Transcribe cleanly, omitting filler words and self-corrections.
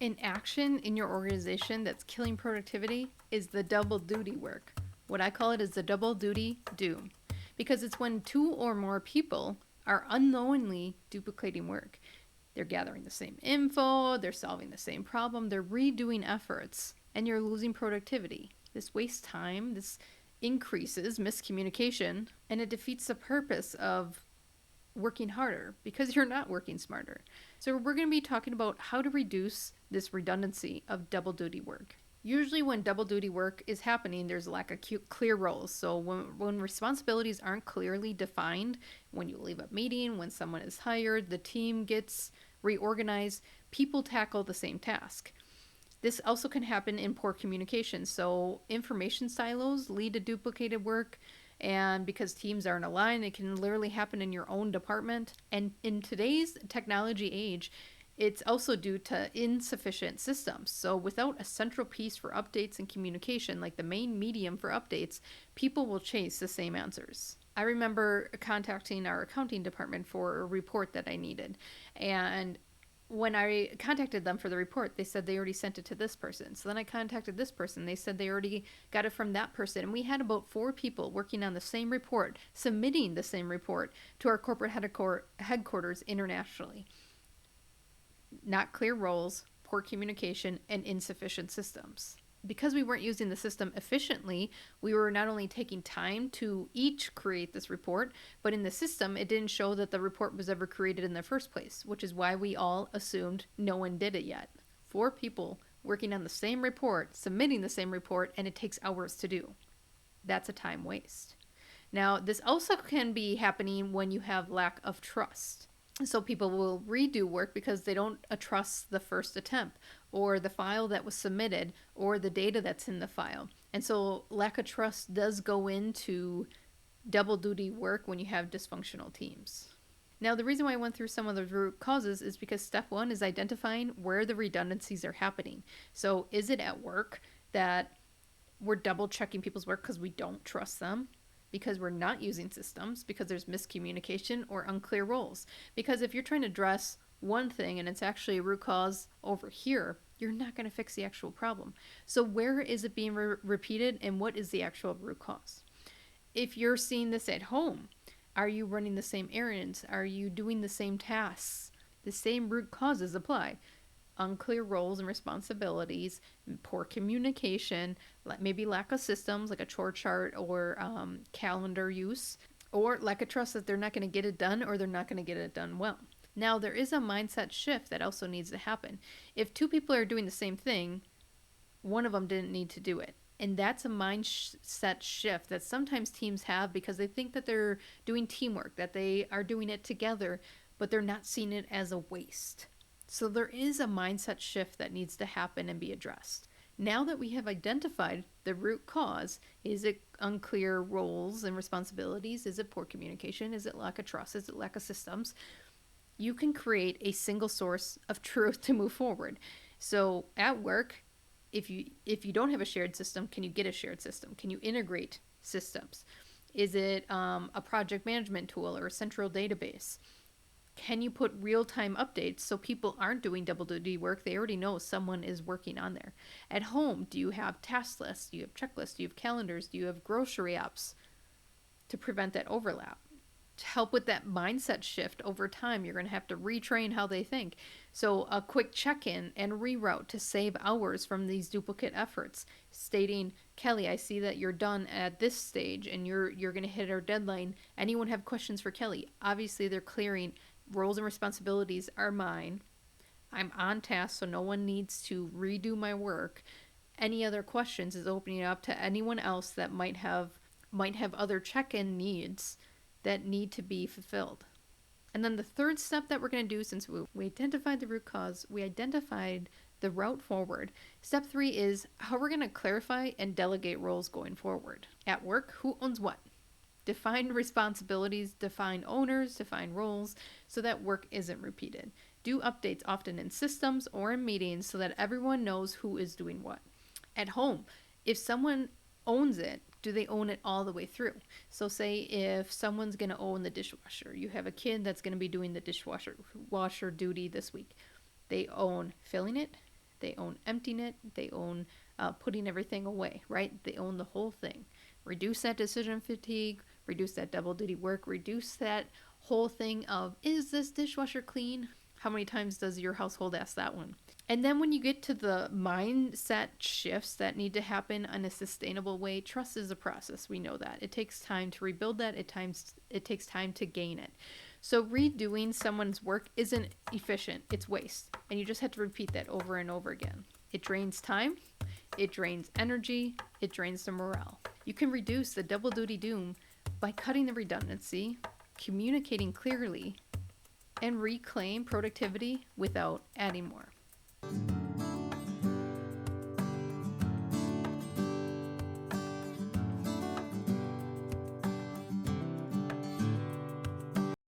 An action in your organization that's killing productivity is the double duty work. What I call it is the double duty doom, because it's when two or more people are unknowingly duplicating work. They're gathering the same info, they're solving the same problem, they're redoing efforts, and you're losing productivity. This wastes time, this increases miscommunication, and it defeats the purpose of working harder because you're not working smarter. So, we're going to be talking about how to reduce this redundancy of double duty work. Usually, when double duty work is happening, there's a lack of clear roles. So, when responsibilities aren't clearly defined, when you leave a meeting, when someone is hired, the team gets reorganized, people tackle the same task. This also can happen in poor communication. So, information silos lead to duplicated work. And because teams aren't aligned, it can literally happen in your own department. And in today's technology age, it's also due to insufficient systems. So without a central piece for updates and communication, like the main medium for updates, people will chase the same answers. I remember contacting our accounting department for a report that I needed. And when I contacted them for the report, they said they already sent it to this person. So then I contacted this person. They said they already got it from that person. And we had about 4 people working on the same report, submitting the same report to our corporate headquarters internationally. Not clear roles, poor communication, and insufficient systems. Because we weren't using the system efficiently, we were not only taking time to each create this report, but in the system, it didn't show that the report was ever created in the first place, which is why we all assumed no one did it yet. 4 people working on the same report, submitting the same report, and it takes hours to do. That's a time waste. Now, this also can be happening when you have lack of trust. So people will redo work because they don't trust the first attempt or the file that was submitted or the data that's in the file. And so lack of trust does go into double duty work when you have dysfunctional teams. Now, the reason why I went through some of the root causes is because step 1 is identifying where the redundancies are happening. So is it at work that we're double checking people's work because we don't trust them? Because we're not using systems, because there's miscommunication or unclear roles. Because if you're trying to address one thing and it's actually a root cause over here, you're not going to fix the actual problem. So where is it being repeated and what is the actual root cause? If you're seeing this at home, are you running the same errands? Are you doing the same tasks? The same root causes apply. Unclear roles and responsibilities, poor communication, maybe lack of systems like a chore chart or calendar use, or lack of trust that they're not going to get it done or they're not going to get it done well. Now, there is a mindset shift that also needs to happen. If 2 people are doing the same thing, one of them didn't need to do it. And that's a mindset shift that sometimes teams have because they think that they're doing teamwork, that they are doing it together, but they're not seeing it as a waste. So there is a mindset shift that needs to happen and be addressed. Now that we have identified the root cause, is it unclear roles and responsibilities? Is it poor communication? Is it lack of trust? Is it lack of systems? You can create a single source of truth to move forward. So at work, if you don't have a shared system, can you get a shared system? Can you integrate systems? Is it a project management tool or a central database? Can you put real-time updates so people aren't doing double duty work? They already know someone is working on there. At home, do you have task lists? Do you have checklists? Do you have calendars? Do you have grocery apps to prevent that overlap? To help with that mindset shift over time, you're going to have to retrain how they think. So a quick check-in and reroute to save hours from these duplicate efforts, stating, Kelly, I see that you're done at this stage and you're going to hit our deadline. Anyone have questions for Kelly? Obviously, they're clearing roles and responsibilities are mine. I'm on task, so no one needs to redo my work. Any other questions is opening it up to anyone else that might have other check-in needs that need to be fulfilled. And then the third step that we're going to do, since we identified the root cause, we identified the route forward. Step 3 is how we're going to clarify and delegate roles going forward. At work, who owns what? Define responsibilities, define owners, define roles, so that work isn't repeated. Do updates often in systems or in meetings so that everyone knows who is doing what. At home, if someone owns it, do they own it all the way through? So say if someone's going to own the dishwasher, you have a kid that's going to be doing the dishwasher duty this week. They own filling it, They own emptying it. They own putting everything away, right? They own the whole thing. Reduce that decision fatigue, reduce that double duty work, reduce that whole thing of, is this dishwasher clean? How many times does your household ask that one? And then when you get to the mindset shifts that need to happen in a sustainable way, trust is a process. We know that. It takes time to rebuild that. It takes time to gain it. So redoing someone's work isn't efficient. It's waste. And you just have to repeat that over and over again. It drains time. It drains energy. It drains the morale. You can reduce the double duty doom by cutting the redundancy, communicating clearly, and reclaim productivity without adding more.